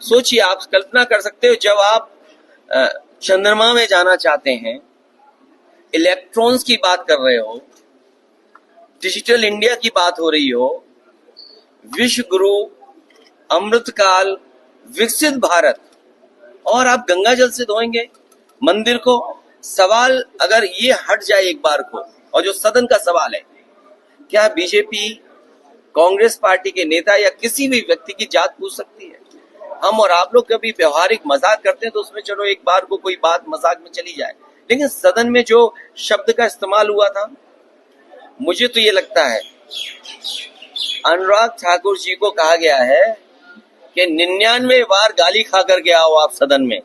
सोचिए, आप कल्पना कर सकते हो जब आप चंद्रमा में जाना चाहते हैं, इलेक्ट्रॉन्स की बात कर रहे हो, डिजिटल इंडिया की बात हो रही हो, विश्व गुरु, अमृतकाल, विकसित भारत, और आप गंगा जल से धोएंगे मंदिर को। सवाल अगर ये हट जाए एक बार को, और जो सदन का सवाल है, क्या बीजेपी कांग्रेस पार्टी के नेता या किसी भी व्यक्ति की जात पूछ सकती है? हम और आप लोग कभी व्यवहारिक मजाक करते हैं तो उसमें चलो एक बार को कोई बात मजाक में चली जाए, लेकिन सदन में जो शब्द का इस्तेमाल हुआ था, मुझे तो ये लगता है अनुराग ठाकुर जी को कहा गया है कि 99 बार गाली खा करके आओ आप सदन में,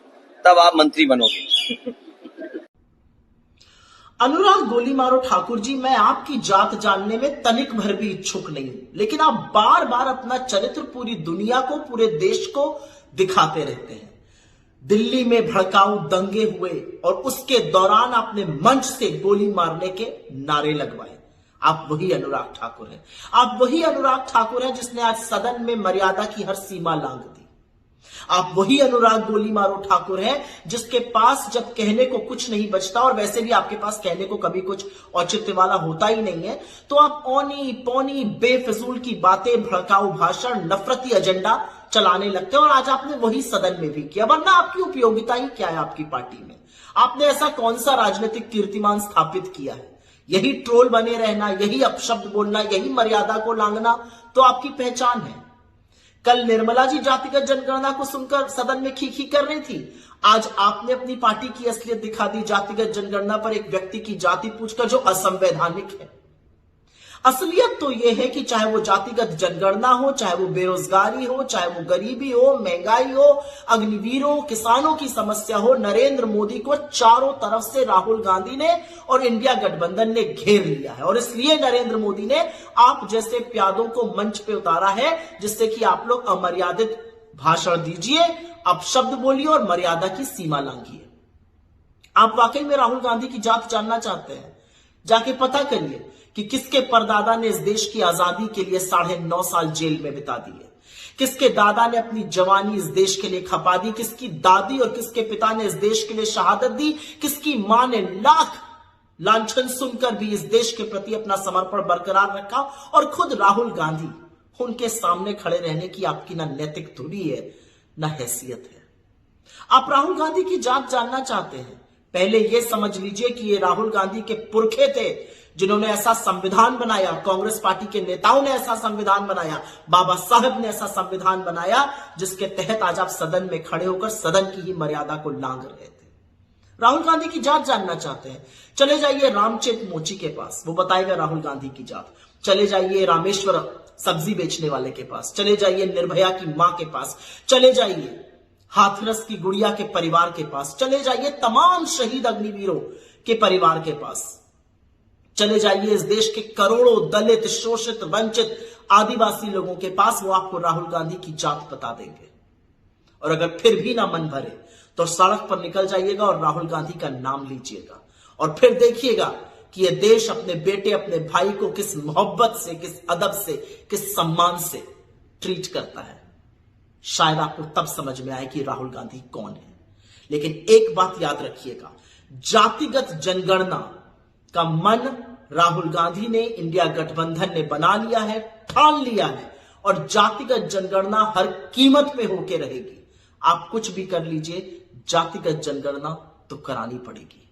तब आप मंत्री बनोगे। अनुराग गोली मारो ठाकुर जी, मैं आपकी जात जानने में तनिक भर भी इच्छुक नहीं, लेकिन आप बार बार अपना चरित्र पूरी दुनिया को, पूरे देश को दिखाते रहते हैं। दिल्ली में भड़काऊ दंगे हुए और उसके दौरान आपने मंच से गोली मारने के नारे लगवाए। आप वही अनुराग ठाकुर हैं। आप वही अनुराग ठाकुर हैं जिसने आज सदन में मर्यादा की हर सीमा लांघ दी। आप वही अनुराग गोली मारो ठाकुर हैं जिसके पास जब कहने को कुछ नहीं बचता, और वैसे भी आपके पास कहने को कभी कुछ औचित्य वाला होता ही नहीं है, तो आप औनी पौनी बेफिजूल की बातें, भड़काऊ भाषण, नफरती एजेंडा चलाने लगते हैं। और आज आपने वही सदन में भी किया, वरना आपकी उपयोगिता ही क्या है आपकी पार्टी में? आपने ऐसा कौन सा राजनीतिक कीर्तिमान स्थापित किया है? यही ट्रोल बने रहना, यही अपशब्द बोलना, यही मर्यादा को लांघना तो आपकी पहचान है। कल निर्मला जी जातिगत जनगणना को सुनकर सदन में खी कर रही थी, आज आपने अपनी पार्टी की असलियत दिखा दी जातिगत जनगणना पर एक व्यक्ति की जाति पूछकर, जो असंवैधानिक है। असलियत तो यह है कि चाहे वो जातिगत जनगणना हो, चाहे वो बेरोजगारी हो, चाहे वो गरीबी हो, महंगाई हो, अग्निवीरों, किसानों की समस्या हो, नरेंद्र मोदी को चारों तरफ से राहुल गांधी ने और इंडिया गठबंधन ने घेर लिया है। और इसलिए नरेंद्र मोदी ने आप जैसे प्यादों को मंच पे उतारा है, जिससे कि आप लोग अमर्यादित भाषण दीजिए, अपशब्द बोलिए और मर्यादा की सीमा लांघिए। आप वाकई में राहुल गांधी की जात जानना चाहते हैं? जाके पता करिए कि किसके परदादा ने इस देश की आजादी के लिए 9.5 साल जेल में बिता दिए, किसके दादा ने अपनी जवानी इस देश के लिए खपा दी, किसकी दादी और किसके पिता ने इस देश के लिए शहादत दी, किसकी मां ने लाख लांछन सुनकर भी इस देश के प्रति अपना समर्पण बरकरार रखा, और खुद राहुल गांधी, उनके सामने खड़े रहने की आपकी ना नैतिक धुरी है, ना हैसियत है। आप राहुल गांधी की जात जानना चाहते हैं? पहले यह समझ लीजिए कि ये राहुल गांधी के पुरखे थे जिन्होंने ऐसा संविधान बनाया, कांग्रेस पार्टी के नेताओं ने ऐसा संविधान बनाया, बाबा साहब ने ऐसा संविधान बनाया, जिसके तहत आज आप सदन में खड़े होकर सदन की ही मर्यादा को लांघ रहे थे। राहुल गांधी की जात जानना चाहते हैं? चले जाइए रामचेत मोची के पास, वो बताएगा राहुल गांधी की जात। चले जाइए रामेश्वर सब्जी बेचने वाले के पास, चले जाइए निर्भया की मां के पास, चले जाइए हाथरस की गुड़िया के परिवार के पास, चले जाइए तमाम शहीद अग्निवीरों के परिवार के पास, चले जाइए इस देश के करोड़ों दलित, शोषित, वंचित, आदिवासी लोगों के पास, वो आपको राहुल गांधी की जात बता देंगे। और अगर फिर भी ना मन भरे तो सड़क पर निकल जाइएगा और राहुल गांधी का नाम लीजिएगा, और फिर देखिएगा कि यह देश अपने बेटे, अपने भाई को किस मोहब्बत से, किस अदब से, किस सम्मान से ट्रीट करता है। शायद आपको तब समझ में आए कि राहुल गांधी कौन है। लेकिन एक बात याद रखिएगा, जातिगत जनगणना का मन राहुल गांधी ने, इंडिया गठबंधन ने बना लिया है, ठान लिया है, और जातिगत जनगणना हर कीमत पे होके रहेगी। आप कुछ भी कर लीजिए, जातिगत जनगणना तो करानी पड़ेगी।